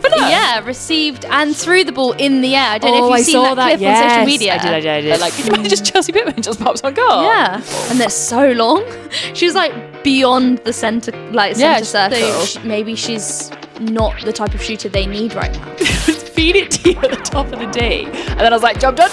But no. Yeah, received and threw the ball in the air. I don't know if I you've seen saw that clip yes. on social media. I did. Like, just Chelsea Pittman just pops on goal. Yeah, and they're so long. She was like beyond the centre circle. So maybe she's not the type of shooter they need right now. Feed it to you at the top of the day. And then I was like, job done.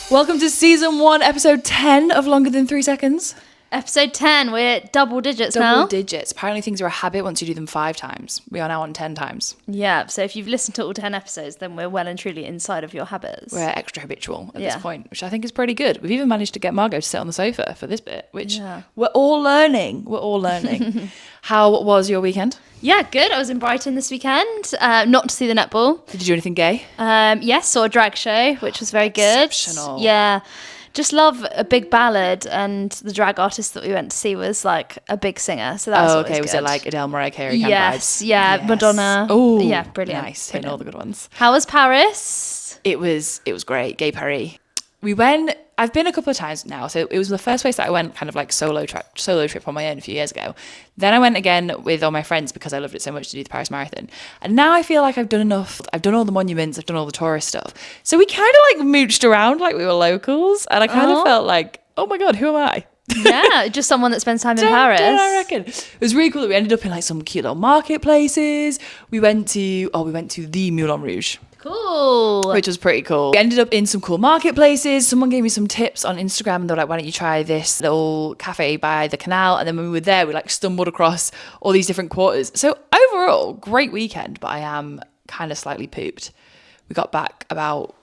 Welcome to season 1, episode 10 of Longer Than 3 Seconds. Episode 10, we're double digits now. Double digits. Apparently things are a habit once you do them 5 times. We are now on 10 times. Yeah, so if you've listened to all 10 episodes, then we're well and truly inside of your habits. We're extra habitual at this point, which I think is pretty good. We've even managed to get Margot to sit on the sofa for this bit, which we're all learning. How was your weekend? Yeah, good. I was in Brighton this weekend, not to see the netball. Did you do anything gay? Yes, saw a drag show, which was very good. Exceptional. Yeah. Just love a big ballad, and the drag artist that we went to see was like a big singer, so that was always good. Was it like Adele, Mariah Carey kind of vibes? Yes, Madonna. Oh, yeah, brilliant. Nice, hitting all the good ones. How was Paris? It was great, Gay Paris. I've been a couple of times now, so it was the first place that I went kind of like solo trip on my own a few years ago. Then I went again with all my friends because I loved it so much to do the Paris Marathon. And now I feel like I've done enough. I've done all the monuments, I've done all the tourist stuff. So we kind of like mooched around like we were locals, and I kind of felt like, oh my God, who am I? Yeah, just someone that spends time in Paris. I reckon. It was really cool that we ended up in like some cute little marketplaces. We went to the Moulin Rouge. Cool. Which was pretty cool. We ended up in some cool marketplaces. Someone gave me some tips on Instagram and they were like, why don't you try this little cafe by the canal? And then when we were there, we like stumbled across all these different quarters. So overall, great weekend, but I am kind of slightly pooped. We got back about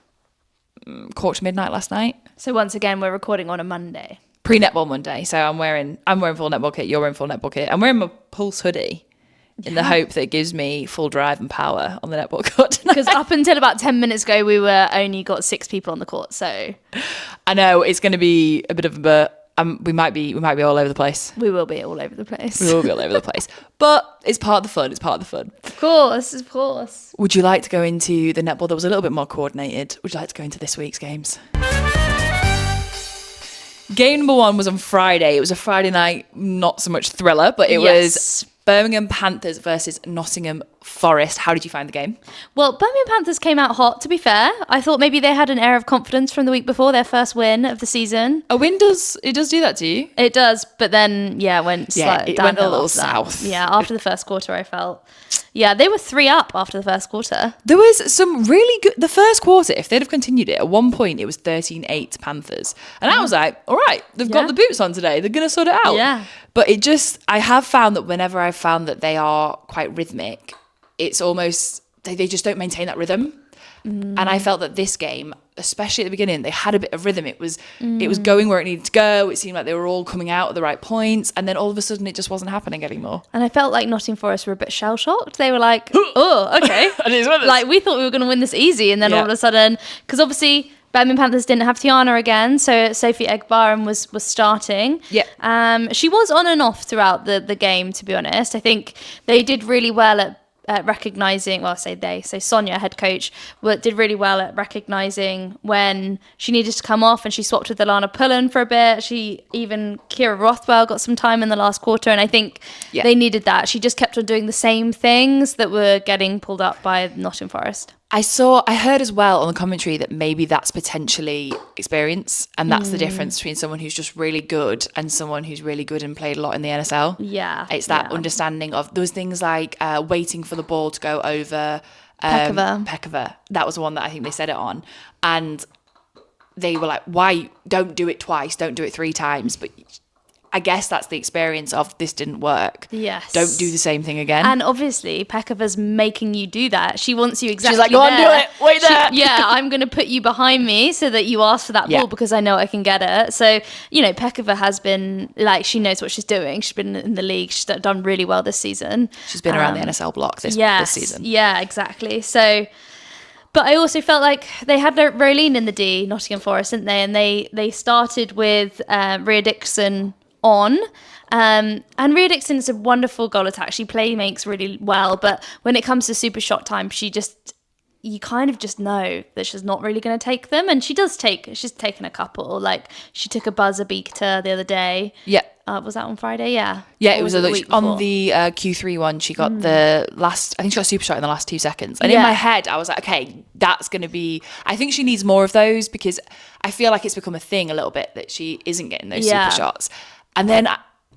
midnight last night. So once again, we're recording on a Monday. Pre-netball Monday. So I'm wearing full netball kit. You're wearing full netball kit. I'm wearing my Pulse hoodie. In the hope that it gives me full drive and power on the netball court tonight. Because up until about 10 minutes ago, we were only got 6 people on the court. So I know it's going to be a bit of a we might be all over the place. We will be all over the place. We will be all over the place. But it's part of the fun. Of course. Would you like to go into the netball that was a little bit more coordinated? Would you like to go into this week's games? Game number 1 was on Friday. It was a Friday night, not so much thriller, but it was Birmingham Panthers versus Nottingham Forest. How did you find the game? Well, Birmingham Panthers came out hot, to be fair. I thought maybe they had an air of confidence from the week before, their first win of the season. A win does do that to you? It does, but then, it went a little south. Yeah, after the first quarter, I felt. Yeah, they were 3 up after the first quarter. There was some really good... The first quarter, if they'd have continued it, at one point, it was 13-8 Panthers. And I was like, all right, they've got the boots on today. They're going to sort it out. Yeah. But I have found that whenever I've found that they are quite rhythmic, it's almost... They just don't maintain that rhythm. And I felt that this game, especially at the beginning, they had a bit of rhythm. It was going where it needed to go. It seemed like they were all coming out at the right points. And then all of a sudden, it just wasn't happening anymore. And I felt like Nottingham Forest were a bit shell-shocked. They were like, oh, okay. Like, we thought we were going to win this easy. And then all of a sudden, because obviously... Birmingham Panthers didn't have Tiana again, so Sophie Egbarum was starting. Yeah. She was on and off throughout the game, to be honest. I think they did really well at recognising, well, I say they, so Sonia, head coach, did really well at recognising when she needed to come off, and she swapped with Alana Pullen for a bit. Kira Rothwell got some time in the last quarter, and I think they needed that. She just kept on doing the same things that were getting pulled up by Nottingham Forest. I heard as well on the commentary that maybe that's potentially experience, and that's the difference between someone who's just really good and someone who's really good and played a lot in the NSL. Yeah. It's that understanding of, there was things like waiting for the ball to go over Pekova. That was the one that I think they said it on. And they were like, why, don't do it twice, don't do it 3 times. But I guess that's the experience of, this didn't work. Yes. Don't do the same thing again. And obviously, Pekova's making you do that. She wants you exactly. She's like, go on, do it. Wait there. I'm going to put you behind me so that you ask for that ball because I know I can get it. So, Pekova has been, like, she knows what she's doing. She's been in the league. She's done really well this season. She's been around the NSL block this season. Yeah, exactly. So... But I also felt like they had Rolene in the D, Nottingham Forest, didn't they? And they started with Rhea Dixon on. And Rhea Dixon is a wonderful goal attack. She makes really well. But when it comes to super shot time, you kind of just know that she's not really going to take them. And she's taken a couple. Like, she took a buzzer beater the other day. Yeah. Was that on Friday? Yeah. Yeah, Or it was the week before? on the Q3 one. She got the last, I think she got a super shot in the last 2 seconds. And in my head, I was like, okay, that's going to be, I think she needs more of those, because I feel like it's become a thing a little bit that she isn't getting those super shots. And then,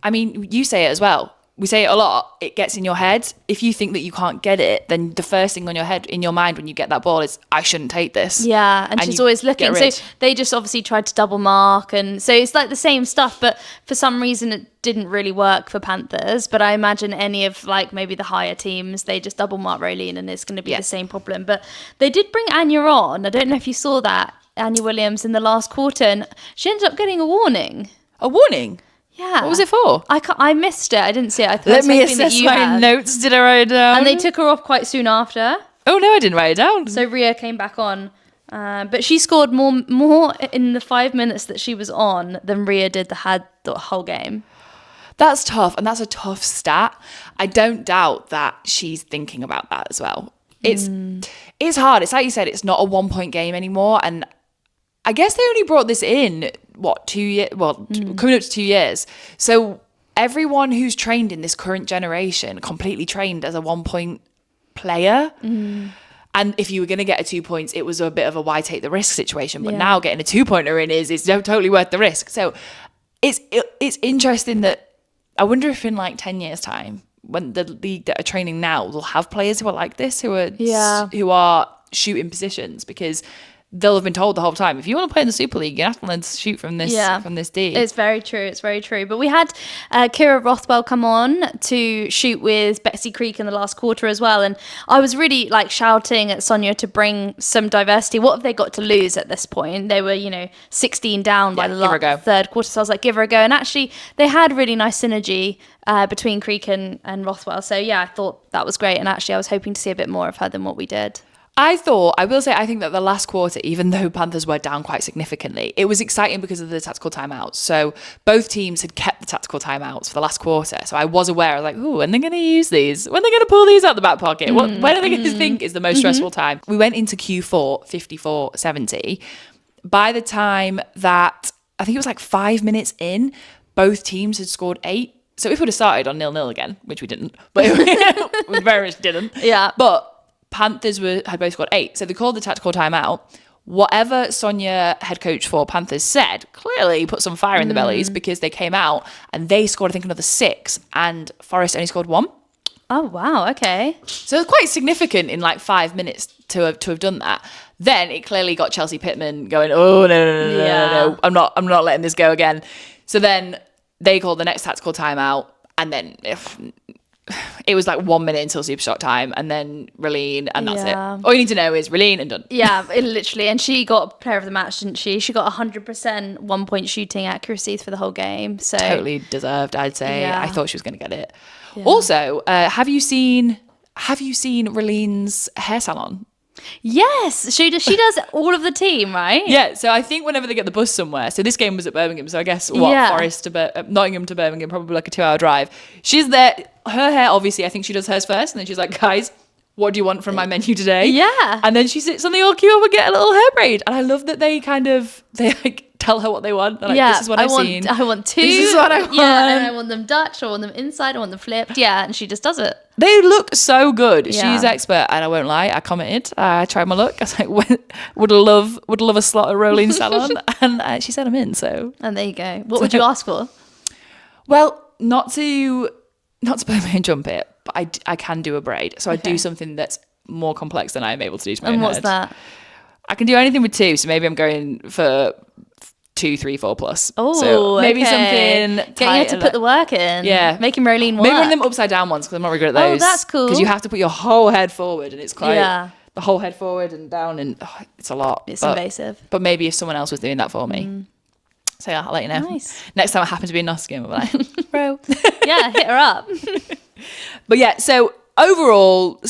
I mean, you say it as well. We say it a lot. It gets in your head. If you think that you can't get it, then the first thing on your head, in your mind, when you get that ball is, I shouldn't take this. Yeah, and she's always looking. So they just obviously tried to double mark, and so it's like the same stuff, but for some reason it didn't really work for Panthers. But I imagine any of like maybe the higher teams, they just double mark Rolene, and it's going to be the same problem. But they did bring Anya on. I don't know if you saw that, Anya Williams, in the last quarter, and she ended up getting a warning. A warning? Yeah. What was it for? I missed it. I didn't see it. Let me assess my notes. Did I write it down? And they took her off quite soon after. Oh, no, I didn't write it down. So Rhea came back on. But she scored more in the 5 minutes that she was on than Rhea did the whole game. That's tough. And that's a tough stat. I don't doubt that she's thinking about that as well. It's hard. It's like you said, it's not a 1-point game anymore. And I guess they only brought this in, 2 years? Well, coming up to 2 years. So everyone who's trained in this current generation, completely trained as a 1-point player. And if you were going to get a 2 points, it was a bit of a why take the risk situation. But now getting a 2-pointer in is totally worth the risk. So it's interesting that, I wonder if in like 10 years' time, when the league that are training now will have players who are like this, who are shooting positions, because they'll have been told the whole time, if you want to play in the Super League, you have to learn to shoot from this D. It's very true. But we had Kira Rothwell come on to shoot with Betsy Creek in the last quarter as well. And I was really like shouting at Sonia to bring some diversity. What have they got to lose at this point? They were, 16 down by the third quarter. So I was like, give her a go. And actually, they had really nice synergy between Creek and Rothwell. So yeah, I thought that was great. And actually, I was hoping to see a bit more of her than what we did. I think that the last quarter, even though Panthers were down quite significantly, it was exciting because of the tactical timeouts. So both teams had kept the tactical timeouts for the last quarter. So I was aware, like, when they're going to use these? When are they going to pull these out the back pocket? When are they going to think is the most stressful time? We went into Q4 54-70. By the time that, I think it was like 5 minutes in, both teams had scored 8. So if we'd have started on 0-0 again, which we didn't, but we very much didn't. Yeah. But Panthers had both scored 8. So they called the tactical timeout. Whatever Sonia, head coach for Panthers, said clearly put some fire in the bellies, because they came out and they scored, I think, another 6, and Forest only scored 1. Oh, wow. Okay. So it's quite significant in like 5 minutes to have done that. Then it clearly got Chelsea Pittman going, oh, no, I'm not letting this go again. So then they called the next tactical timeout, and then it was like 1 minute until super shot time, and then Rolene, and that's it. All you need to know is Rolene and done. Yeah, literally. And she got player of the match, didn't she? She got 100% 1-point shooting accuracy for the whole game. So totally deserved, I'd say. I thought she was going to get it. Yeah. Also, have you seen Rolene's hair salon? Yes, she does all of the team, right? Yeah, so I think whenever they get the bus somewhere, so this game was at Birmingham, so I guess Forest to Nottingham to Birmingham, probably like a 2-hour drive. She's there, her hair, obviously, I think she does hers first, and then she's like, guys, what do you want from my menu today? Yeah. And then she sits on the all queue and get a little hair braid. And I love that they like tell her what they want. They're like, this is what I've seen. I want 2. This is what I want. Yeah, and I want them Dutch, I want them inside, I want them flipped. Yeah, and she just does it. They look so good. Yeah. She's expert, and I won't lie. I commented. I tried my luck. I was like, would love a slot at Rolene Salon, and she said I'm in. So, and there you go. What would you ask for? Well, not to blow my own trumpet, but I can do a braid. So I do something that's more complex than I am able to do to my own And what's head. that? I can do anything with 2. So maybe I'm going for 2, 3, 4 plus. Oh, so maybe something. Getting her to put the work in. Yeah, making Rolene work. Maybe one of them upside down ones, because I'm not really good at those. Oh, that's cool. Because you have to put your whole head forward, and it's quite the whole head forward and down, and it's a lot. It's invasive. But maybe if someone else was doing that for me. So yeah, I'll let you know. Nice. Next time I happen to be in Nottingham, I'll be like, bro. Yeah, hit her up. But yeah, so overall,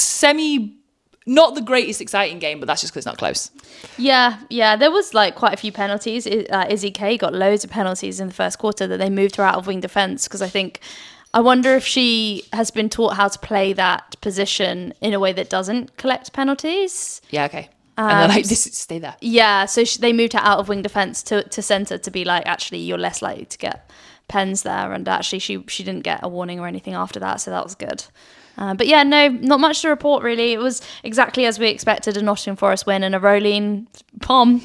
not the greatest exciting game, but that's just because it's not close. Yeah. There was like quite a few penalties. Izzy Kay got loads of penalties in the first quarter that they moved her out of wing defence, because I wonder if she has been taught how to play that position in a way that doesn't collect penalties. Yeah, okay. And they're like, stay there. Yeah, so they moved her out of wing defence to centre to be like, actually, you're less likely to get pens there, and actually she didn't get a warning or anything after that, so that was good. But yeah, no, not much to report really. It was exactly as we expected, a Nottingham Forest win and a Rolene pom. Do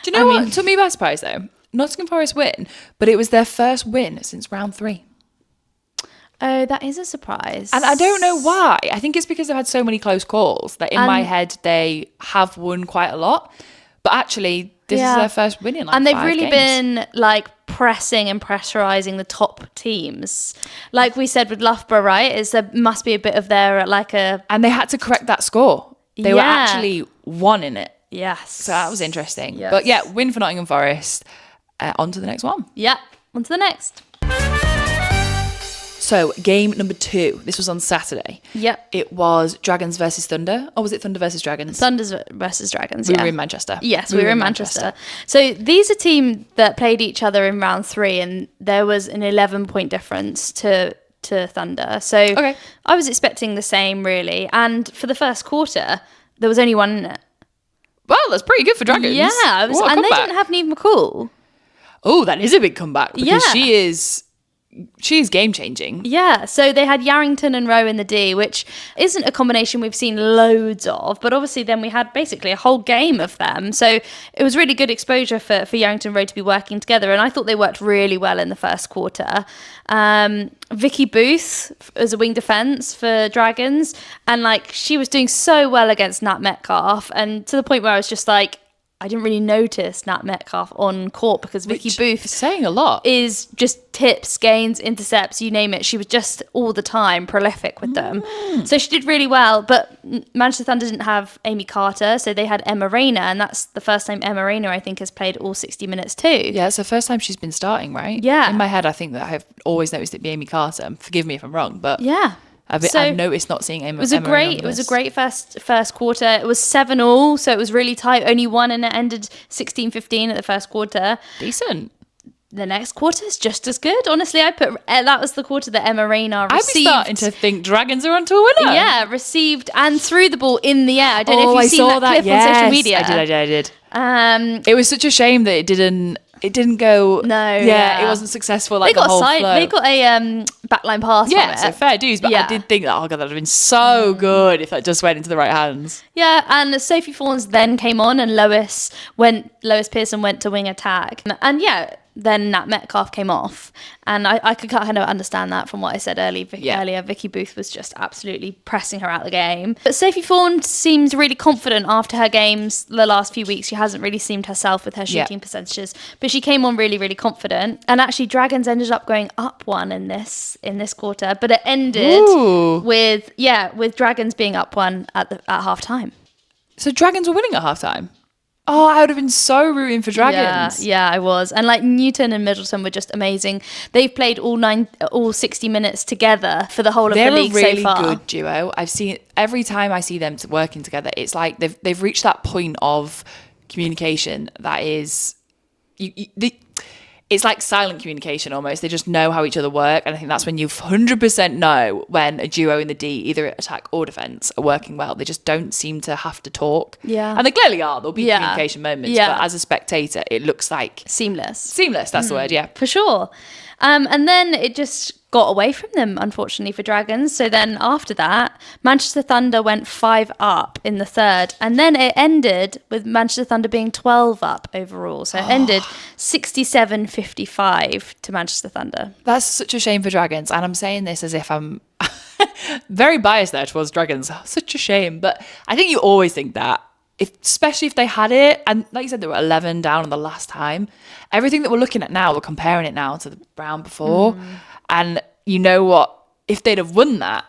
you know what took me by surprise though? Nottingham Forest win, but it was their first win since round 3. Oh, that is a surprise. And I don't know why. I think it's because they've had so many close calls that in my head they have won quite a lot. But actually, this is their first win in like 5 games. And they've really been like pressing and pressurising the top teams. Like we said with Loughborough, right? There must be a bit of their like a... And they had to correct that score. They were actually 1 in it. Yes. So that was interesting. Yes. But yeah, win for Nottingham Forest. On to the next one. Yeah, on to the next. So game number 2. This was on Saturday. Yep. It was Dragons versus Thunder. Or was it Thunder versus Dragons? Thunders versus Dragons, We were in Manchester. Yes, we were in Manchester. So these are teams that played each other in round 3, and there was an 11-point difference to Thunder. So I was expecting the same, really. And for the first quarter, there was only 1 in it. Well, that's pretty good for Dragons. Yeah, and they didn't have Neve McCall. Oh, that is a big comeback because she is game changing. Yeah, so they had Yarrington and Rowe in the D, which isn't a combination we've seen loads of, but obviously then we had basically a whole game of them. So it was really good exposure for Yarrington and Rowe to be working together, and I thought they worked really well in the first quarter. Vicky Booth as a wing defence for Dragons, and like she was doing so well against Nat Metcalfe, and to the point where I was just like, I didn't really notice Nat Metcalfe on court because Vicky Booth is saying a lot. Is just tips, gains, intercepts, you name it. She was just all the time prolific with them. So she did really well. But Manchester Thunder didn't have Amy Carter, so they had Emma Rayner, and that's the first time Emma Rayner, I think, has played all 60 minutes too. Yeah, it's the first time she's been starting, right? Yeah. In my head, I think that I've always noticed it be Amy Carter. Forgive me if I'm wrong, but yeah. I've noticed not seeing Emma. It was a great first quarter. It was 7-all, so it was really tight. Only 1, and it ended 16-15 at the first quarter. Decent. The next quarter is just as good. Honestly, that was the quarter that Emma Rayner received. I'd be starting to think Dragons are onto a winner. Yeah, received and threw the ball in the air. I don't know if you've seen that clip on social media. I did. It was such a shame that it didn't go. No, it wasn't successful. Like they got the whole flow. They got a backline pass. Yeah, from it. so fair dues. But I did think that that would have been so good if that just went into the right hands. Yeah, and Sophie Fawns then came on, and Lois Pearson went to wing attack, and then Nat Metcalfe came off, and I could kind of understand that from what I said earlier. Vicky Booth was just absolutely pressing her out the game. But Sophie Fawns seems really confident after her games the last few weeks. She hasn't really seemed herself with her shooting percentages, but she came on really, really confident. And actually, Dragons ended up going up 1 in this quarter, but it ended with Dragons being up 1 at half time. So Dragons were winning at half time. Oh, I would have been so rooting for Dragons. Yeah, I was. And like Newton and Middleton were just amazing. They've played all 60 minutes together for the whole of the league so far. They're a really good duo. I've seen every time I see them working together, it's like they've reached that point of communication that is it's like silent communication almost. They just know how each other work. And I think that's when you 100% know when a duo in the D, either attack or defence, are working well. They just don't seem to have to talk. Yeah. And they clearly are. There'll be communication moments. Yeah. But as a spectator, it looks like... Seamless, that's the word, yeah. For sure. And then it just got away from them, unfortunately, for Dragons. So then after that, Manchester Thunder went 5 up in the third. And then it ended with Manchester Thunder being 12 up overall. So it ended 67-55 to Manchester Thunder. That's such a shame for Dragons. And I'm saying this as if I'm very biased there towards Dragons. Such a shame. But I think you always think that. Especially if they had it, and like you said, they were 11 down on the last time. Everything that we're looking at now, we're comparing it now to the round before. And you know what? If they'd have won that,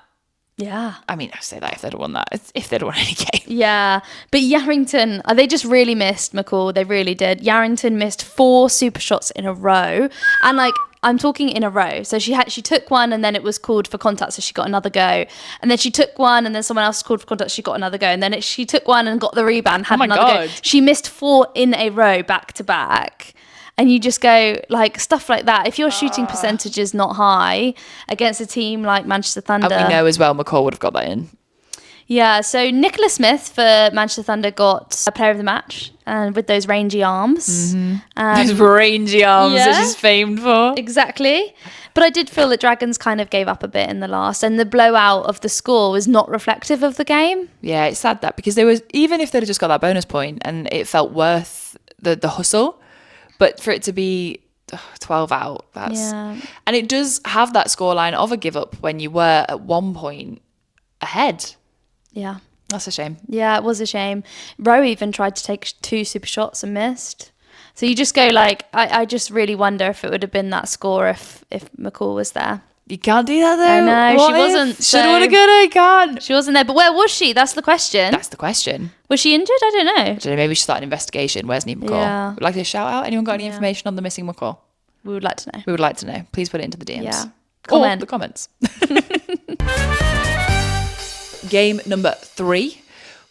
I mean, I say that if they'd have won that, if they'd have won any game. Yeah, but Yarrington, they just really missed McCall. They really did. Yarrington missed 4 super shots in a row, and like, I'm talking in a row. So she took one, and then it was called for contact, so she got another go. And then she took one, and then someone else called for contact, she got another go. And then she took one and got the rebound, had another go. She missed 4 in a row, back to back. And you just go, like, stuff like that. If your shooting percentage is not high against a team like Manchester Thunder... And we know as well McCall would have got that in. Yeah, so Nicola Smith for Manchester Thunder got a player of the match, and with those rangy arms. Those rangy arms that she's famed for. Exactly. But I did feel that Dragons kind of gave up a bit in the last, and the blowout of the score was not reflective of the game. Yeah, it's sad that, because there was, even if they'd have just got that bonus point and it felt worth the hustle, but for it to be 12 out, and it does have that scoreline of a give up when you were at 1 point ahead. Yeah. That's a shame. Yeah, it was a shame. Rowe even tried to take 2 super shots and missed. So you just go like, I just really wonder if it would have been that score if McCall was there. You can't do that though. I know, she wasn't. Shoulda, woulda, coulda, you can't. She wasn't there. But where was she? That's the question. That's the question. Was she injured? I don't know. I don't know, maybe we should start an investigation. Where's Neve McCall? Yeah. Would like to shout out? Anyone got any information on the missing McCall? We would like to know. We would like to know. Please put it into the DMs. Yeah. Or the comments. Game number 3.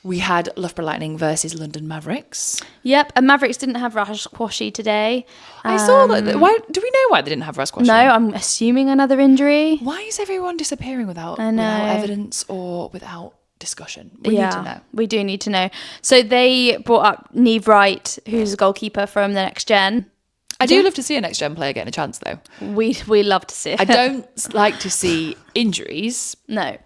We had Loughborough Lightning versus London Mavericks. Yep, and Mavericks didn't have Rashquashi today. I saw that. Why do we know why they didn't have Rashquashi? No, I'm assuming another injury. Why is everyone disappearing without evidence or without discussion? We need to know. We do need to know. So they brought up Neve Wright, who's a goalkeeper from the Next Gen. I do love to see a Next Gen player getting a chance, though. We love to see it. I don't like to see injuries. No.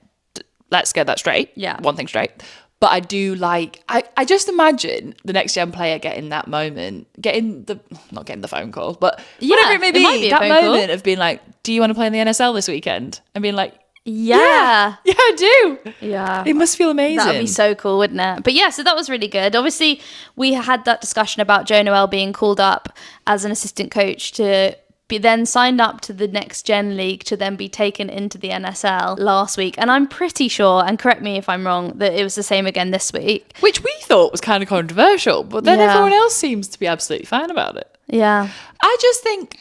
Let's get that straight. Yeah. One thing straight. But I do like, I just imagine the Next Gen player getting that moment, not getting the phone call, but whatever it may be, that moment of being like, do you want to play in the NSL this weekend? And being like, yeah, I do. Yeah. It must feel amazing. That would be so cool, wouldn't it? But yeah, so that was really good. Obviously, we had that discussion about Joe Noel being called up as an assistant coach to be then signed up to the Next Gen League to then be taken into the NSL last week. And I'm pretty sure, and correct me if I'm wrong, that it was the same again this week. Which we thought was kind of controversial, but then everyone else seems to be absolutely fine about it. Yeah. I just think,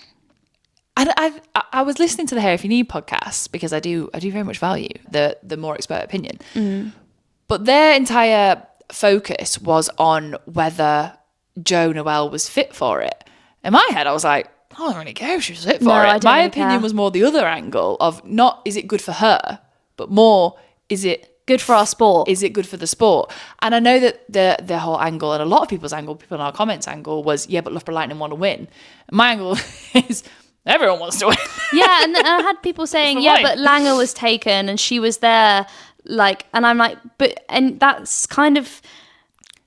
I was listening to the Hair If You Need podcast because I do very much value the more expert opinion. But their entire focus was on whether Joe Noel was fit for it. In my head, I was like, I don't really care if she was fit for it. My opinion was more the other angle of not, is it good for her, but more, is it good for our sport? Is it good for the sport? And I know that the whole angle, and a lot of people's angle, people in our comments angle, was, yeah, but Loughborough Lightning want to win. My angle is, everyone wants to win. Yeah, and I had people saying, yeah, but Langer was taken and she was there, like, and I'm like, and that's kind of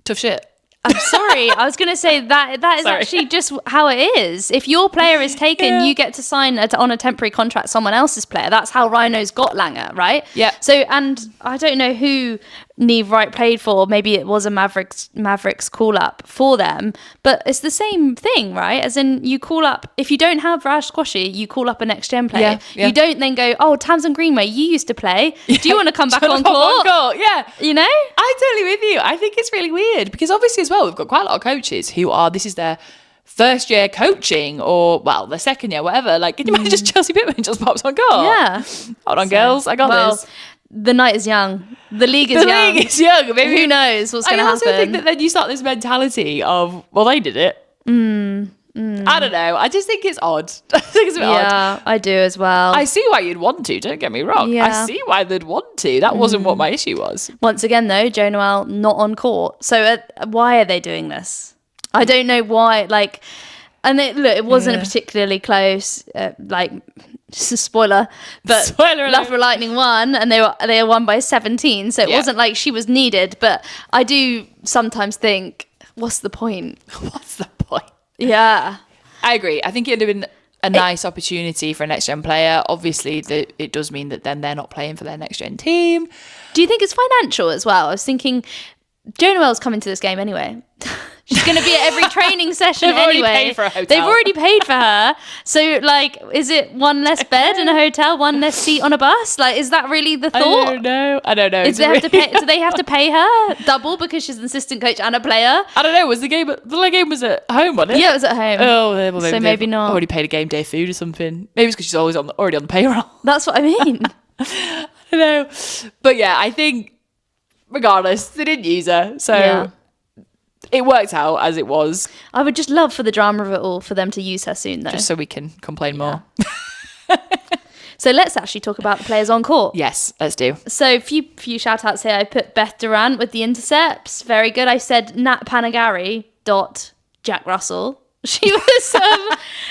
tough shit. I'm sorry. I was going to say that is actually just how it is. If your player is taken, you get to sign on a temporary contract someone else's player. That's how Rhinos got Langer, right? Yeah. So, and I don't know who Neve Wright played for. Maybe it was a Mavericks call up for them, but it's the same thing, right? As in, you call up, if you don't have Raj Squashy, you call up a Next Gen player. Yeah. You don't then go, oh, Tamsin Greenway, you used to play. Do you want to come back on court? Yeah. You know? I'm totally with you. I think it's really weird because obviously as well, we've got quite a lot of coaches who this is their first year coaching or, well, their second year, whatever. Like, can you imagine just Chelsea Pittman just pops on court? Yeah. Hold on, girls. I got this. The night is young. The league is young. The league is young. Maybe who knows what's going to happen. I also think that then you start this mentality of, well, they did it. I don't know. I just think it's odd. I think it's a bit odd. Yeah, I do as well. I see why you'd want to. Don't get me wrong. Yeah. I see why they'd want to. That wasn't what my issue was. Once again, though, Joe Noel not on court. So why are they doing this? I don't know why. Like, and it wasn't particularly close. Just a spoiler, but Loughborough Lightning won, and they won by 17. So it wasn't like she was needed. But I do sometimes think, what's the point? What's the point? Yeah, I agree. I think it'd have been a nice opportunity for a Next Gen player. Obviously, it does mean that then they're not playing for their Next Gen team. Do you think it's financial as well? I was thinking, Joe Noel's coming to this game anyway. She's going to be at every training session anyway. They've already paid for her. So, like, is it one less bed in a hotel, one less seat on a bus? Like, is that really the thought? I don't know. Do they have to pay her double because she's an assistant coach and a player? I don't know. The game was at home, wasn't it? Yeah, it was at home. Oh, well, so maybe not. Already paid a game day food or something. Maybe it's because she's always already on the payroll. That's what I mean. I don't know. But yeah, I think regardless, they didn't use her. So it worked out as it was. I would just love for the drama of it all for them to use her soon, though. Just so we can complain more. So let's actually talk about the players on court. Yes, let's do. So few shout outs here. I put Beth Durant with the intercepts. Very good. I said Nat Panagari dot Jack Russell. She was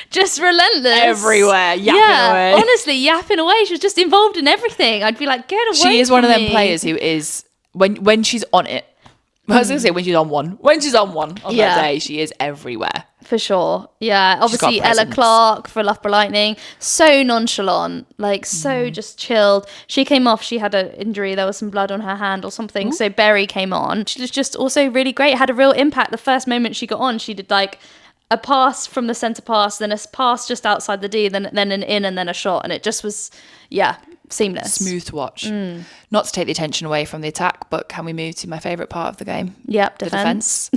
just relentless. Everywhere, yapping away. Honestly, yapping away. She was just involved in everything. I'd be like, get away She is from one of them me. players who is, when she's on it, I was going to say when she's on one. When she's on one on that day, she is everywhere. For sure. Yeah. Obviously, got Ella presence. Clark for Loughborough Lightning. So nonchalant. Like, so just chilled. She came off. She had an injury. There was some blood on her hand or something. Ooh. So Berry came on. She was just also really great. Had a real impact. The first moment she got on, she did like a pass from the centre pass, then a pass just outside the D, then an in and then a shot. And it just was, seamless. Smooth to watch. Not to take the attention away from the attack, but can we move to my favourite part of the game? Yep, The defence.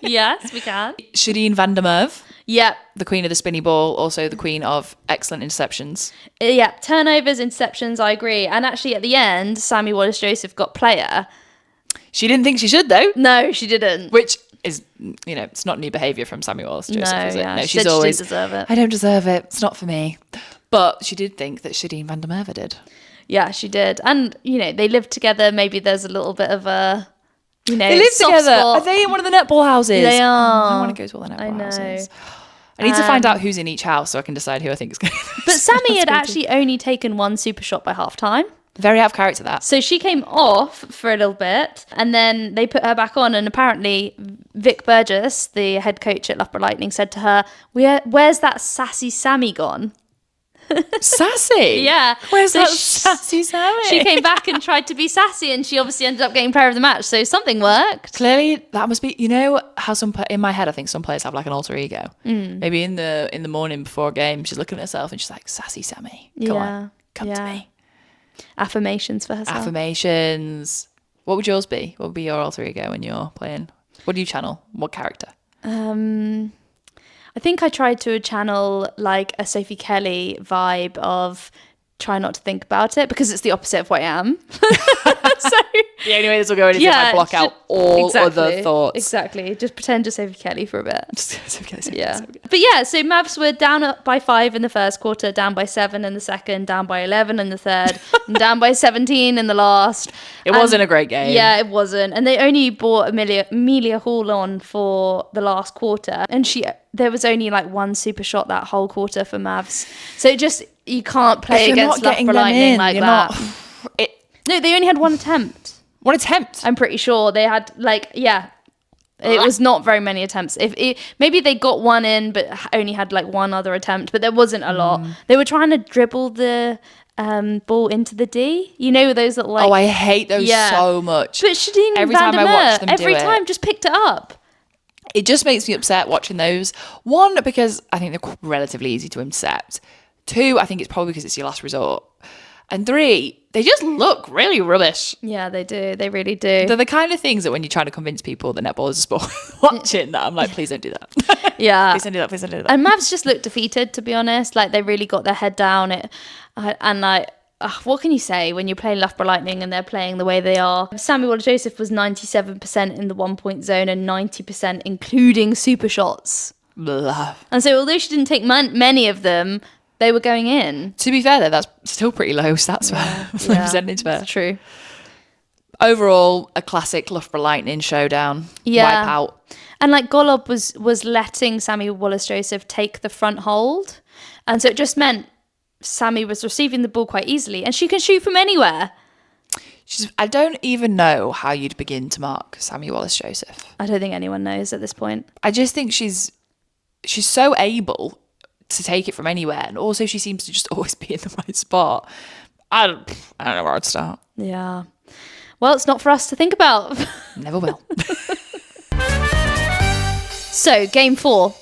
Yes, we can. Shadeen van der Merwe, Yep. the queen of the spinny ball, also the queen of excellent interceptions. Yeah, turnovers, interceptions, I agree. And actually at the end, Sammy Wallace-Joseph got player. She didn't think she should, though. No, she didn't. Which is, it's not new behaviour from Sammy Wallace-Joseph, is it? Yeah. No, She she's said always, she didn't deserve it. I don't deserve it. It's not for me. But she did think that Shadeen van der Merwe did. Yeah, she did. And, they lived together. Maybe there's a little bit of a, they live soft together. spot. Are they in one of the netball houses? They are. I want to go to all the netball I know. houses. I need to find out who's in each house so I can decide who I think is going to. But Sammy had actually only taken one super shot by half time. Very out of character, that. So she came off for a little bit and then they put her back on. And apparently Vic Burgess, the head coach at Loughborough Lightning, said to her, where's that sassy Sammy gone? Sassy? Yeah. Where's So that sassy Sammy? She came back and tried to be sassy and she obviously ended up getting player of the match. So something worked. Clearly, that must be, how in my head, I think some players have like an alter ego. Maybe in the morning before a game, she's looking at herself and she's like, sassy Sammy, come on, come to me. Affirmations for herself. Affirmations. What would yours be? What would be your alter ego when you're playing? What do you channel? What character? I think I tried to channel like a Sophie Kelly vibe of try not to think about it because it's the opposite of what I am. So the only way this will go in is if I block out all other thoughts. Exactly. Just pretend to Sophie Kelly for a bit. Yeah. But yeah, so Mavs were down by 5 in the first quarter, down by 7 in the second, down by 11 in the third, and down by 17 in the last. It wasn't a great game. Yeah, it wasn't. And they only brought Amelia Hall on for the last quarter. And there was only like one super shot that whole quarter for Mavs. So you can't play against Loughborough Lightning like that. No, they only had one attempt. One attempt? I'm pretty sure they had it was not very many attempts. Maybe they got one in, but only had like one other attempt. But there wasn't a lot. They were trying to dribble the ball into the D. Those that like. Oh, I hate those so much. But Shadeen every van time der I watch Merwe, them every time just picked it up. It just makes me upset watching those. One, because I think they're relatively easy to intercept. Two, I think it's probably because it's your last resort. And three, they just look really rubbish. Yeah, they do. They really do. They're the kind of things that when you're trying to convince people that netball is a sport, watching that, I'm like, please don't do that. Yeah. Please don't do that. Please don't do that. And Mavs just looked defeated, to be honest. Like, they really got their head down. What can you say when you're playing Loughborough Lightning and they're playing the way they are? Sammy Wallace-Joseph was 97% in the 1-point zone and 90% including super shots. Blah. And so although she didn't take many of them, they were going in. To be fair, though, that's still pretty low stats for percentage fair. That's true. Overall, a classic Loughborough Lightning showdown. Yeah. Wipe out. And like Golob was letting Sammy Wallace-Joseph take the front hold. And so it just meant Sammy was receiving the ball quite easily and she can shoot from anywhere. I don't even know how you'd begin to mark Sammy Wallace-Joseph. I don't think anyone knows at this point. I just think she's so able to take it from anywhere, and also she seems to just always be in the right spot. I don't know where I'd start. Yeah. Well, it's not for us to think about. Never will. So, game 4.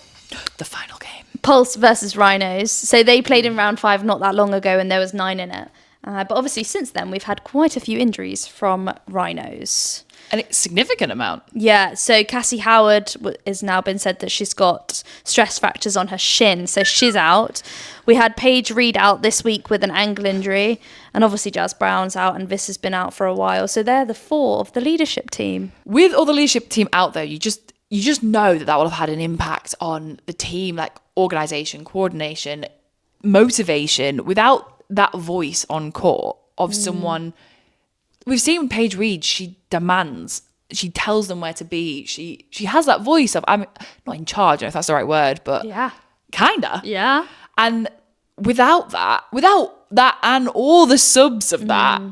The final game. Pulse versus Rhinos. So they played in round 5 not that long ago and there was 9 in it. But obviously since then we've had quite a few injuries from Rhinos. And it's a significant amount. Yeah, so Cassie Howard has now been said that she's got stress fractures on her shin, so she's out. We had Paige Reed out this week with an ankle injury, and obviously Jazz Brown's out and Viss has been out for a while. So they're the 4 of the leadership team. With all the leadership team out though, you just know that will have had an impact on the team, like organisation, coordination. motivation, without that voice on court of someone. We've seen Paige Reed, she demands, she tells them where to be. She has that voice of, I'm not in charge, I don't know if that's the right word, but kinda. Yeah. And without that and all the subs of that,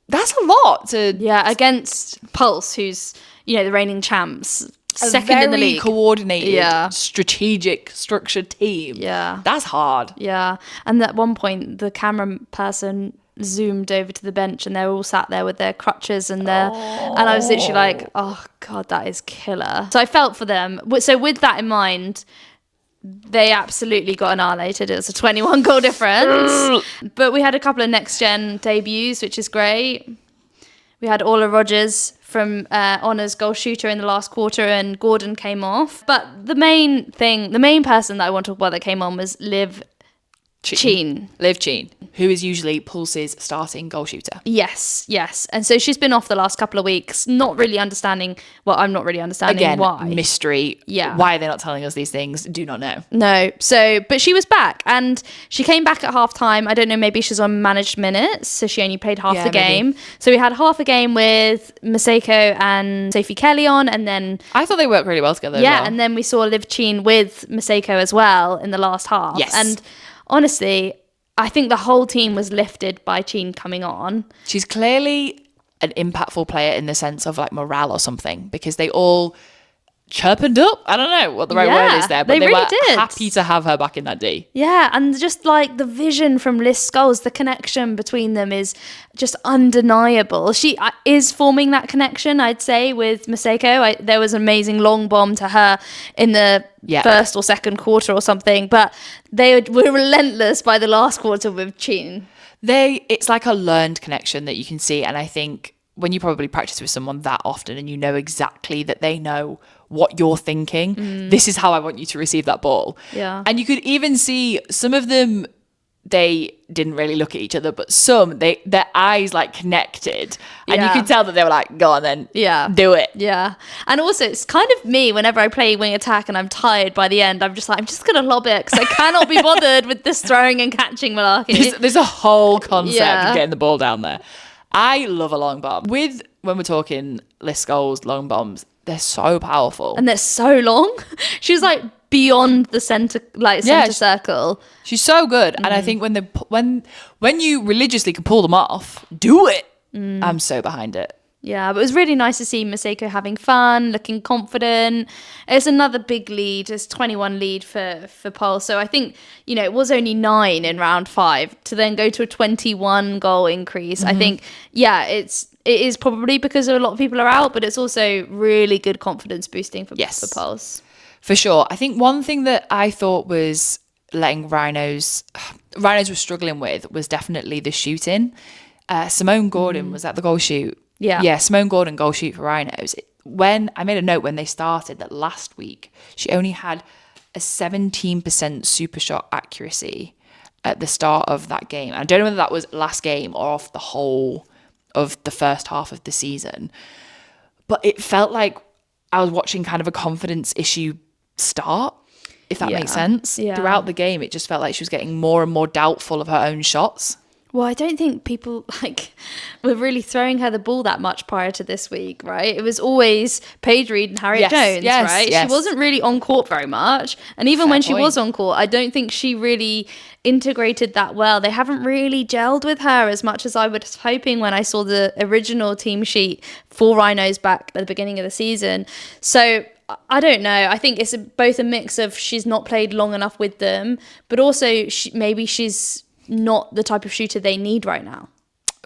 that's a lot to... Yeah, against Pulse, who's, the reigning champs, second in the league. Coordinated, strategic, structured team. Yeah. That's hard. Yeah. And at one point, the camera person zoomed over to the bench and they're all sat there with their crutches and and I was literally like, oh God, that is killer. So I felt for them. So with that in mind, they absolutely got annihilated. It was a 21 goal difference. But we had a couple of next gen debuts, which is great. We had Orla Rogers from Honours goal shooter in the last quarter, and Gordon came off. But the main person that I want to talk about that came on was Liv Cheen. Liv Cheen, who is usually Pulse's starting goal shooter. Yes. And so she's been off the last couple of weeks, not really understanding. Well, I'm not really understanding Again, why. Mystery. Yeah. Why are they not telling us these things? Do not know. No. So, but she was back, and she came back at half time. I don't know, maybe she's on managed minutes, so she only played half the game. Maybe. So we had half a game with Maseko and Sophie Kelly on, and then... I thought they worked really well together. Yeah, as well. and then we saw Liv Cheen with Maseko as well in the last half. Yes. And honestly, I think the whole team was lifted by Cheen coming on. She's clearly an impactful player in the sense of like morale or something, because they all chirpened up. I don't know what the right word is there, but they really were did. happy to have her back in that D. Yeah, and just like the vision from Liz Scholes, the connection between them is just undeniable. She is forming that connection, I'd say, with Maseko. There was an amazing long bomb to her in the first or second quarter or something, but they were relentless by the last quarter with Cheen. It's like a learned connection that you can see, and I think when you probably practice with someone that often and you know exactly that they know what you're thinking, this is how I want you to receive that ball. Yeah. And you could even see some of them, they didn't really look at each other, but some, their eyes like connected, and you could tell that they were like, go on then, do it. Yeah. And also it's kind of me whenever I play wing attack and I'm tired by the end, I'm just gonna lob it because I cannot be bothered with this throwing and catching malarkey. There's a whole concept of getting the ball down there. I love a long bomb. When we're talking Liz Scholes long bombs, they're so powerful. And they're so long. She's like beyond the center circle. She's so good. And I think when you religiously can pull them off, do it. I'm so behind it. Yeah, but it was really nice to see Maseko having fun, looking confident. It's another big lead. It's 21 lead for Pulse. So I think, it was only 9 in round 5 to then go to a 21 goal increase. I think, it is probably because a lot of people are out, but it's also really good confidence boosting for Pulse. For sure. I think one thing that I thought was letting Rhinos were struggling with was definitely the shooting. Simone Gordon was at the goal shoot. Yeah, Simone Gordon goal shoot for Rhinos. When I made a note when they started that last week, she only had a 17% super shot accuracy at the start of that game. I don't know whether that was last game or off the whole of the first half of the season, but it felt like I was watching kind of a confidence issue start, if that makes sense. Throughout the game, it just felt like she was getting more and more doubtful of her own shots. Well, I don't think people were really throwing her the ball that much prior to this week, right? It was always Paige Reed and Harriet Jones, right? Yes. She wasn't really on court very much. And even when she was on court, I don't think she really integrated that well. They haven't really gelled with her as much as I was hoping when I saw the original team sheet for Rhinos back at the beginning of the season. So I don't know. I think it's both a mix of she's not played long enough with them, but also maybe she's not the type of shooter they need right now.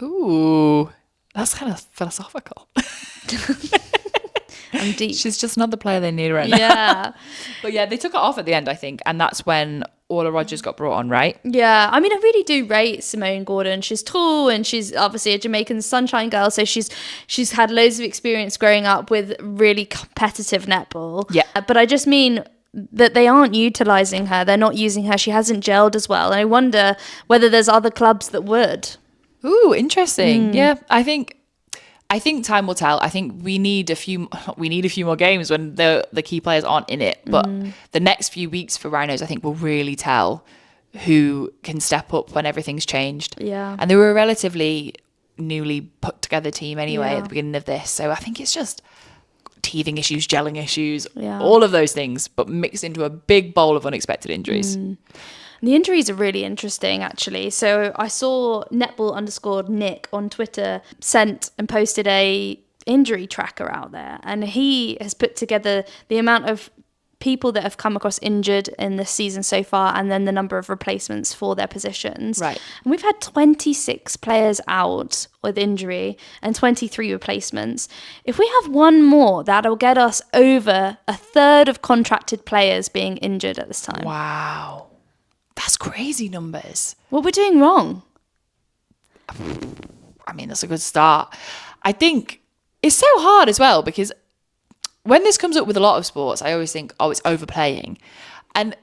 Ooh, that's kind of philosophical. I'm deep. She's just not the player they need right now. Yeah. But yeah, they took it off at the end, I think, and that's when Orla Rogers got brought on, right? Yeah, I mean, I really do rate Simone Gordon. She's tall and she's obviously a Jamaican sunshine girl, so she's had loads of experience growing up with really competitive netball. Yeah. But I just mean that they aren't utilising her. They're not using her. She hasn't gelled as well. And I wonder whether there's other clubs that would. Ooh, interesting. Yeah, I think time will tell. I think we need a few more games when the key players aren't in it. But the next few weeks for Rhinos, I think, will really tell who can step up when everything's changed. Yeah. And they were a relatively newly put together team anyway Yeah. at the beginning of this. So I think it's just teething issues, gelling issues, Yeah. all of those things, but mixed into a big bowl of unexpected injuries. The injuries are really interesting, actually. So I saw netball_Nick on Twitter sent and posted a injury tracker out there, and he has put together the amount of people that have come across injured in this season so far, and then the number of replacements for their positions. Right. And we've had 26 players out with injury and 23 replacements. If we have one more, that'll get us over a third of contracted players being injured at this time. Wow. That's crazy numbers. What we're doing wrong? I mean, that's a good start. I think it's so hard as well because when this comes up with a lot of sports, I always think, oh, it's overplaying. And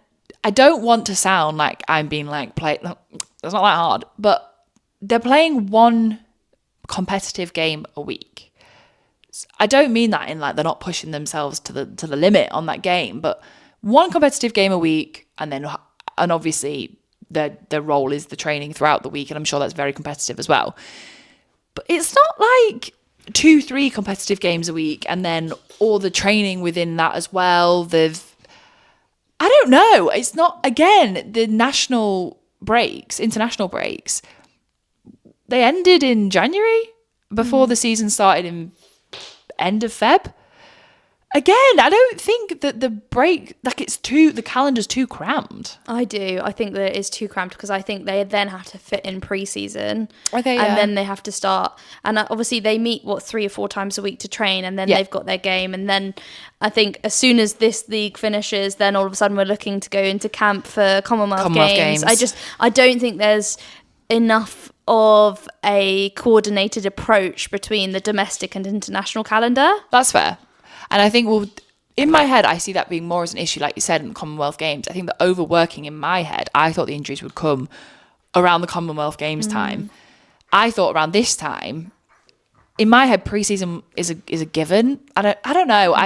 I don't want to sound like I'm being like, that's not that hard. But they're playing one competitive game a week. I don't mean that in like they're not pushing themselves to the limit on that game, but one competitive game a week, and obviously their role is the training throughout the week, and I'm sure that's very competitive as well. But it's not like 2-3 competitive games a week and then all the training within that as well. I don't know. It's not, again, the international breaks, they ended in January before the season started in end of Feb. Again, I don't think that the break, like the calendar's too crammed. I do. I think that it is too cramped because I think they then have to fit in pre-season. Okay, and then they have to start. And obviously they meet, 3 or 4 times a week to train, and then they've got their game. And then I think as soon as this league finishes, then all of a sudden we're looking to go into camp for Commonwealth Games. I don't think there's enough of a coordinated approach between the domestic and international calendar. That's fair. And I think, in my head, I see that being more as an issue, like you said, in the Commonwealth Games. I think the overworking in my head, I thought the injuries would come around the Commonwealth Games time. I thought around this time, in my head, pre-season is a given. I don't know.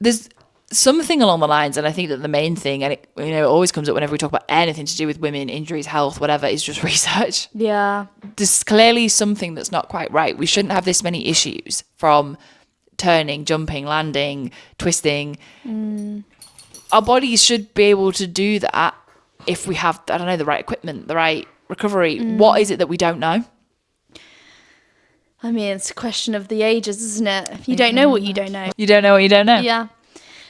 There's something along the lines, and I think that the main thing, and it always comes up whenever we talk about anything to do with women, injuries, health, whatever, is just research. Yeah. There's clearly something that's not quite right. We shouldn't have this many issues from turning, jumping, landing, twisting. Our bodies should be able to do that if we have, I don't know, the right equipment, the right recovery. What is it that we don't know? I mean, it's a question of the ages, isn't it? If you don't know what you don't know. You don't know what you don't know. Yeah.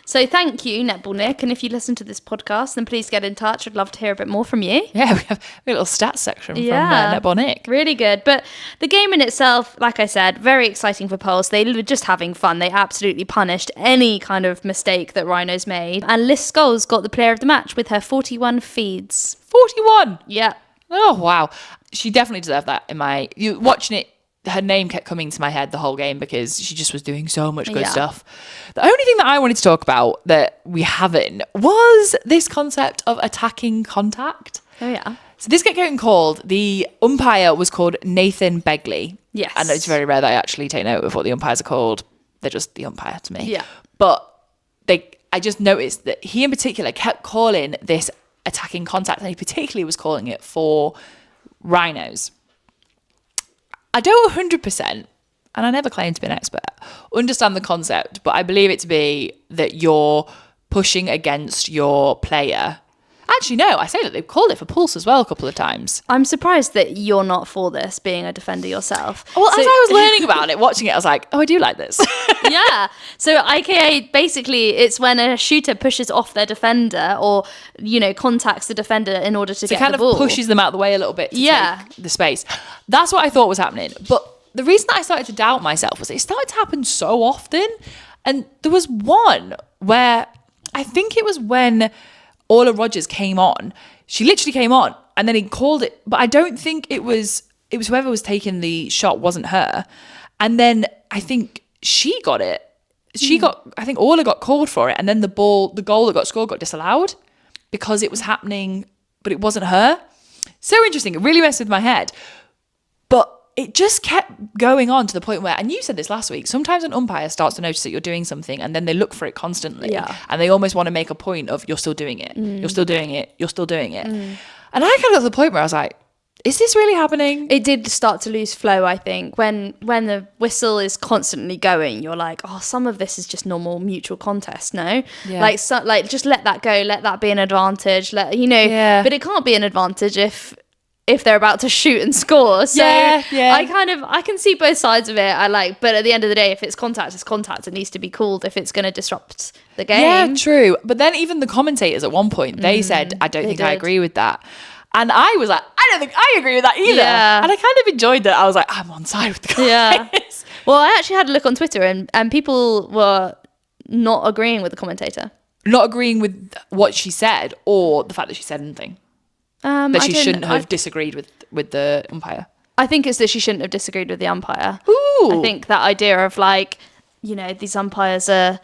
So thank you, Netball Nick. And if you listen to this podcast, then please get in touch. I'd love to hear a bit more from you. Yeah, we have a little stats section from Netball Nick. Really good. But the game in itself, like I said, very exciting for Pulse. They were just having fun. They absolutely punished any kind of mistake that Rhinos made. And Liz Scholes got the player of the match with her 41 feeds. 41? Yeah. Oh, wow. She definitely deserved that watching it. Her name kept coming to my head the whole game because she just was doing so much good stuff. The only thing that I wanted to talk about that we haven't was this concept of attacking contact. Oh, yeah. So this kept getting called, the umpire was called Nathan Begley. Yes. And it's very rare that I actually take note of what the umpires are called. They're just the umpire to me. Yeah. But I just noticed that he in particular kept calling this attacking contact, and he particularly was calling it for Rhinos. I don't 100%, and I never claim to be an expert, understand the concept, but I believe it to be that you're pushing against your player. Actually, no, I say that they've called it for Pulse as well a couple of times. I'm surprised that you're not for this, being a defender yourself. Well, as I was learning about it, watching it, I was like, oh, I do like this. Yeah. So IKA, basically, it's when a shooter pushes off their defender or, contacts the defender in order to get the ball. It kind of pushes them out of the way a little bit to take the space. That's what I thought was happening. But the reason that I started to doubt myself was it started to happen so often. And there was one where I think it was when Orla Rogers came on. She literally came on and then he called it. But I don't think it was whoever was taking the shot wasn't her. And then I think she got it. I think Orla got called for it. And then the goal that got scored got disallowed because it was happening, but it wasn't her. So interesting. It really messed with my head. But it just kept going on to the point where, and you said this last week, sometimes an umpire starts to notice that you're doing something and then they look for it constantly. Yeah. And they almost want to make a point of, you're still doing it. You're still doing it. You're still doing it. And I kind of got to the point where I was like, is this really happening? It did start to lose flow, I think. When the whistle is constantly going, you're like, oh, some of this is just normal mutual contest, no? Yeah. Like just let that go, let that be an advantage, Yeah. But it can't be an advantage if they're about to shoot and score. So Yeah. I can see both sides of it. But at the end of the day, if it's contact, it's contact. It needs to be called if it's going to disrupt the game. Yeah, true. But then even the commentators at one point, they said, I don't think I did. agree with that. And I was like, I don't think I agree with that either. Yeah. And I kind of enjoyed that. I was like, I'm on side with the guys. Yeah. Well, I actually had a look on Twitter and people were not agreeing with the commentator. Not agreeing with what she said, or the fact that she said anything. That she shouldn't have disagreed with the umpire. I think it's that she shouldn't have disagreed with the umpire. Ooh. I think that idea of these umpires are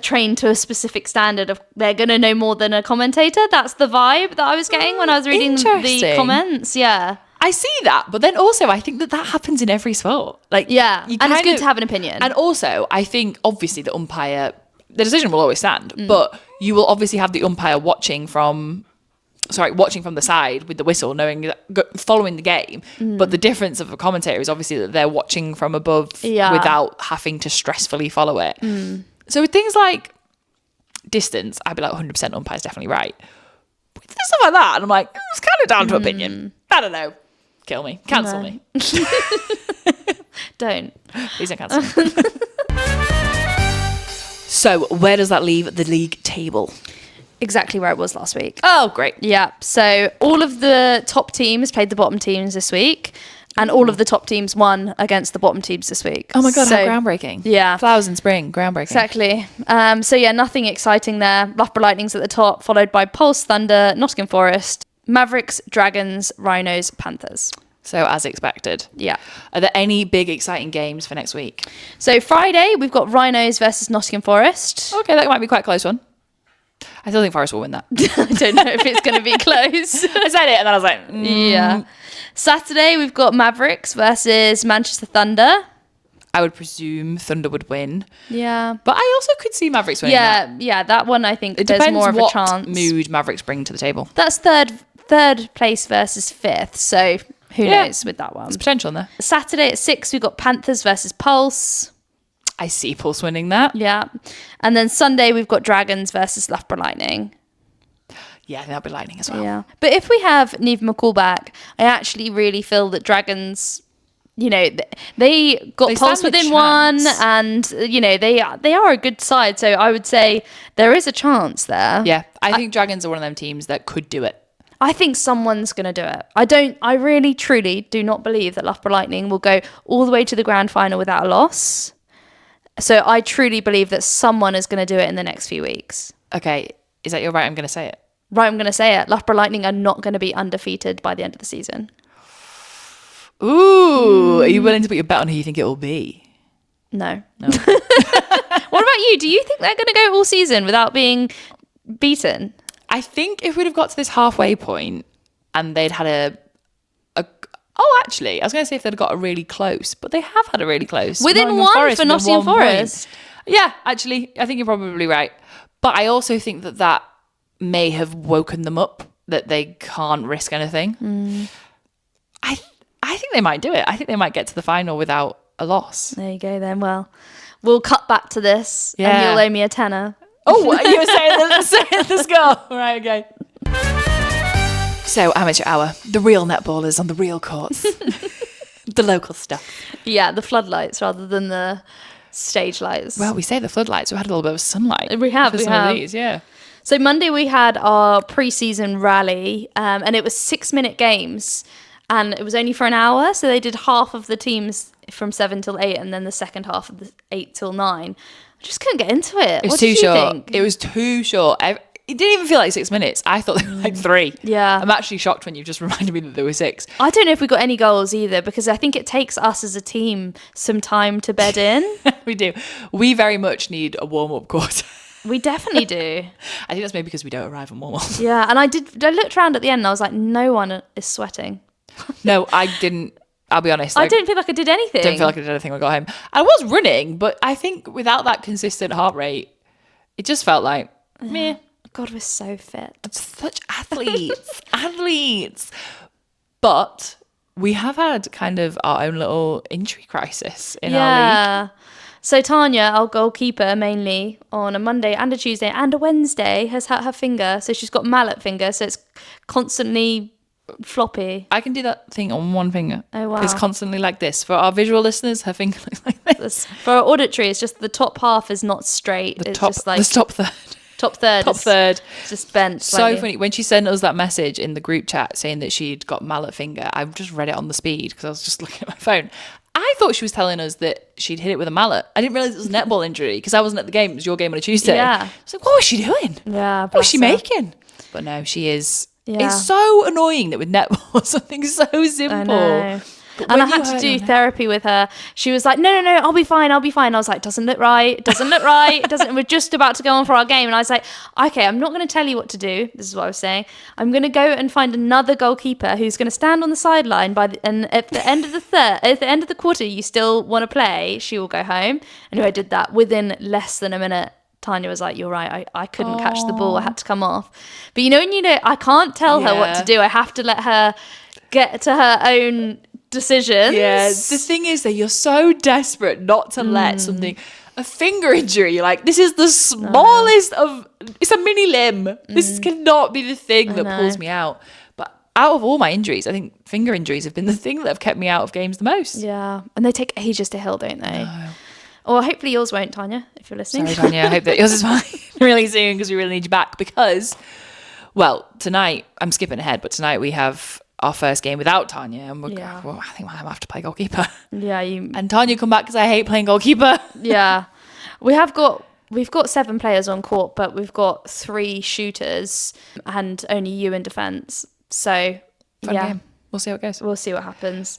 trained to a specific standard of they're going to know more than a commentator. That's the vibe that I was getting when I was reading the comments. Yeah. I see that, but then also I think that happens in every sport. Yeah, and it's good to have an opinion. And also, I think obviously the decision will always stand, but you will obviously have the umpire watching from the side with the whistle, following the game. But the difference of a commentator is obviously that they're watching from above without having to stressfully follow it. So with things like distance, I'd be like 100% umpire's definitely right. But with stuff like that, and I'm like, it's kind of down to opinion. I don't know. Kill me. Cancel me. Don't. Please don't cancel me. So where does that leave the league table? Exactly where it was last week. Oh, great. Yeah. So all of the top teams played the bottom teams this week. And all of the top teams won against the bottom teams this week. Oh my God, how groundbreaking. Yeah. Flowers in spring, groundbreaking. Exactly. So yeah, nothing exciting there. Loughborough Lightning's at the top, followed by Pulse, Thunder, Nottingham Forest, Mavericks, Dragons, Rhinos, Panthers. So as expected. Yeah. Are there any big exciting games for next week? So Friday, we've got Rhinos versus Nottingham Forest. Okay, that might be quite a close one. I still think Forest will win that. I don't know if it's going to be close. I said it and then I was like, Yeah. Saturday, we've got Mavericks versus Manchester Thunder. I would presume Thunder would win. Yeah. But I also could see Mavericks winning that. Yeah, that one I think It there's depends more of a what chance. mood Mavericks bring to the table. That's third place versus fifth, so who knows with that one. There's potential in there. Saturday at 6, we've got Panthers versus Pulse. I see Pulse winning that. Yeah. And then Sunday, we've got Dragons versus Loughborough Lightning. Yeah, I think that'll be Lightning as well. Yeah. But if we have Neve McCall back, I actually really feel that Dragons, they got Pulse within one, and, they are a good side. So I would say there is a chance there. Yeah, I think Dragons are one of them teams that could do it. I think someone's going to do it. I really, truly do not believe that Loughborough Lightning will go all the way to the grand final without a loss. So I truly believe that someone is going to do it in the next few weeks. Okay, is that your right? I'm going to say it. Right, I'm going to say it. Loughborough Lightning are not going to be undefeated by the end of the season. Ooh, are you willing to put your bet on who you think it will be? No. What about you? Do you think they're going to go all season without being beaten? I think if we'd have got to this halfway point and they'd had actually, I was going to say if they'd got a really close, but they have had a really close. Within one for Nottingham Forest. Yeah, actually, I think you're probably right. But I also think that may have woken them up, that they can't risk anything. I think they might do it. I think they might get to the final without a loss. There you go then. Well, we'll cut back to this and you'll owe me a tenner. Oh, you were saying the score. Right, okay. So, amateur hour. The real netballers on the real courts. The local stuff. Yeah, the floodlights rather than the stage lights. Well, we say the floodlights. We had a little bit of sunlight. We have. Of these, yeah. So Monday we had our pre-season rally, and it was 6-minute games, and it was only for an hour. So they did half of the teams from 7 till 8, and then the second half of the 8 till 9. I just couldn't get into it. It was too short. It was too short. It didn't even feel like 6 minutes. I thought they were like 3. Yeah. I'm actually shocked when you just reminded me that there were 6. I don't know if we got any goals either, because I think it takes us as a team some time to bed in. We do. We very much need a warm-up quarter. We definitely do. I think that's maybe because we don't arrive and warm up. Yeah, and I looked around at the end and I was like, no one is sweating. No, I didn't. I'll be honest. I don't feel like I did anything. Don't feel like I did anything when I got home. I was running, but I think without that consistent heart rate, it just felt like, meh. God, we're so fit. Such athletes. But we have had kind of our own little injury crisis in our league. So Tanya, our goalkeeper, mainly on a Monday and a Tuesday and a Wednesday, has hurt her finger. So she's got mallet finger, so it's constantly floppy. I can do that thing on one finger. Oh, wow. It's constantly like this. For our visual listeners, her finger looks like this. For our auditory, it's just the top half is not straight. The it's top, just like the top third. Top third. Top third. Just bent. So slightly. funny. When she sent us that message in the group chat saying that she'd got mallet finger, I just read it on the speed because I was just looking at my phone. I thought she was telling us that she'd hit it with a mallet. I didn't realise it was a netball injury because I wasn't at the game. It was your game on a Tuesday. Yeah. I was like, what was she doing? Yeah. What was she bless her. making? But no, she is. Yeah. It's so annoying that with netball, something so simple. I know. But And I when you had to heard do her- therapy with her. She was like, no, I'll be fine. I was like, doesn't look right. It doesn't look right. It doesn't. We're just about to go on for our game. And I was like, okay, I'm not going to tell you what to do. This is what I was saying. I'm going to go and find another goalkeeper who's going to stand on the sideline and at the end of the quarter, you still want to play, she will go home. And I did that within less than a minute. Tanya was like, you're right. I couldn't catch the ball. I had to come off. But I can't tell her what to do. I have to let her get to her own decisions. Yeah, the thing is that you're so desperate not to let something, a finger injury, like this is the smallest of, it's a mini limb. This cannot be the thing that pulls me out. But out of all my injuries, I think finger injuries have been the thing that have kept me out of games the most. Yeah, and they take ages to heal, don't they? No. Or hopefully yours won't, Tanya, if you're listening. Sorry, Tanya, I hope that yours is fine really soon because we really need you back because, well, tonight, I'm skipping ahead, but tonight we have our first game without Tanya, and I think I have to play goalkeeper. Yeah, and Tanya come back because I hate playing goalkeeper. Yeah, we've got 7 players on court, but we've got 3 shooters and only you in defence. So Fun game. We'll see how it goes. We'll see what happens.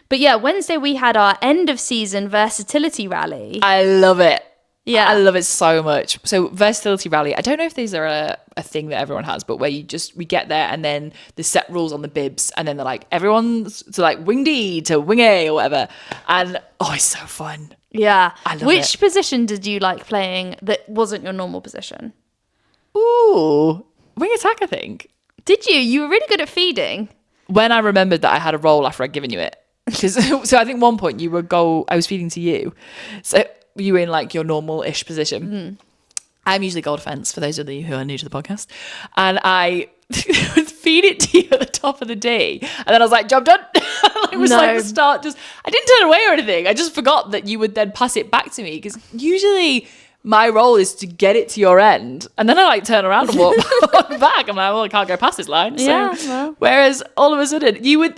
But yeah, Wednesday we had our end of season versatility rally. I love it. Yeah, I love it so much. So versatility rally, I don't know if these are a thing that everyone has, but where we get there and then the set rules on the bibs and then they're like, everyone's to like wing D to wing A or whatever. And it's so fun. Yeah. I love Which it. position did you like playing that wasn't your normal position? Ooh, wing attack, I think. Did you? You were really good at feeding. When I remembered that I had a role after I'd given you it. So I think one point you were I was feeding to you. So you were in like your normal-ish position. I'm usually goal defence, for those of you who are new to the podcast. And I would feed it to you at the top of the D. And then I was like, job done. It was like the start. I didn't turn away or anything. I just forgot that you would then pass it back to me. Because usually my role is to get it to your end. And then I like turn around and walk back. I'm like, well, I can't go past this line. So, Yeah, well. Whereas all of a sudden you were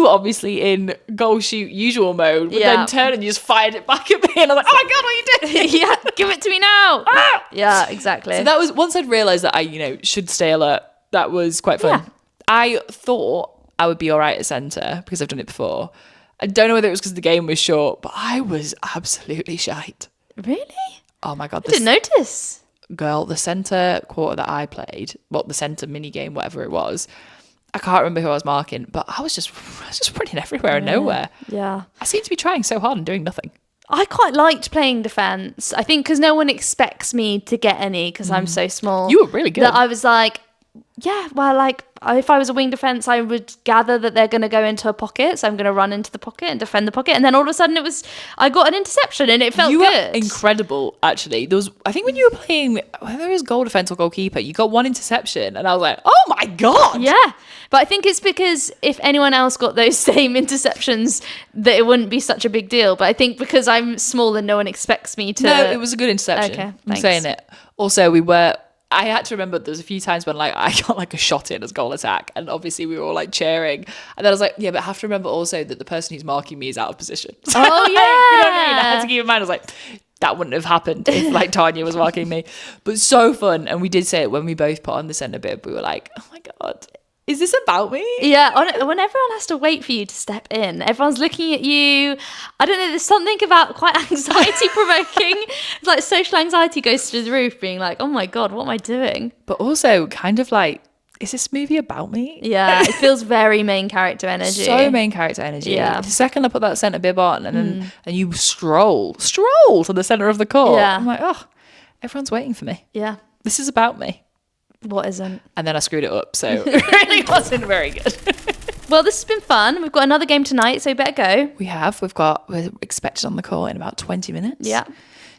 obviously in goal shoot usual mode, but then turn and you just fired it back at me. And I was like, oh my God, what are you doing? Yeah, give it to me now. Yeah, exactly. So that was, once I'd realised that I, should stay alert, that was quite fun. Yeah. I thought I would be all right at centre because I've done it before. I don't know whether it was because the game was short, but I was absolutely shite. Really? Oh my God. I didn't notice. Girl, the centre quarter that I played, the centre mini game, whatever it was, I can't remember who I was marking, but I was just running everywhere and nowhere. Yeah. I seem to be trying so hard and doing nothing. I quite liked playing defence. I think because no one expects me to get any because I'm so small. You were really good. That I was like, yeah, well, like if I was a wing defence, I would gather that they're going to go into a pocket. So I'm going to run into the pocket and defend the pocket. And then all of a sudden I got an interception and it felt you good. Were incredible, actually. I think when you were playing, whether it was goal defence or goalkeeper, you got one interception and I was like, oh my God. Yeah. But I think it's because if anyone else got those same interceptions, that it wouldn't be such a big deal. But I think because I'm small and no one expects me to. No, it was a good interception. Okay, I'm thanks. saying it. Also, I had to remember there was a few times when like I got like a shot in as goal attack and obviously we were all like cheering. And then I was like, yeah, but I have to remember also that the person who's marking me is out of position. So, Oh, yeah. you know what I mean? I had to keep in mind. I was like, that wouldn't have happened if like Tanya was marking me. But so fun. And we did say it when we both put on the centre bib. We were like, oh my God, is this about me? Yeah, when everyone has to wait for you to step in, everyone's looking at you. I don't know, there's something about quite anxiety provoking. It's like social anxiety goes through the roof, being like, oh my God, what am I doing? But also kind of like, is this movie about me? Yeah, it feels very main character energy. So main character energy. Yeah. The second I put that centre bib on and you stroll to the centre of the court. Yeah. I'm like, oh, everyone's waiting for me. Yeah. This is about me. What isn't? And then I screwed it up, so it really wasn't very good. Well, this has been fun. We've got another game tonight, so we better go. We're expected on the court in about 20 minutes. Yeah.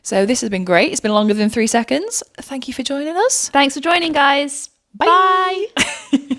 So this has been great. It's been longer than 3 seconds. Thank you for joining us. Thanks for joining, guys. Bye. Bye.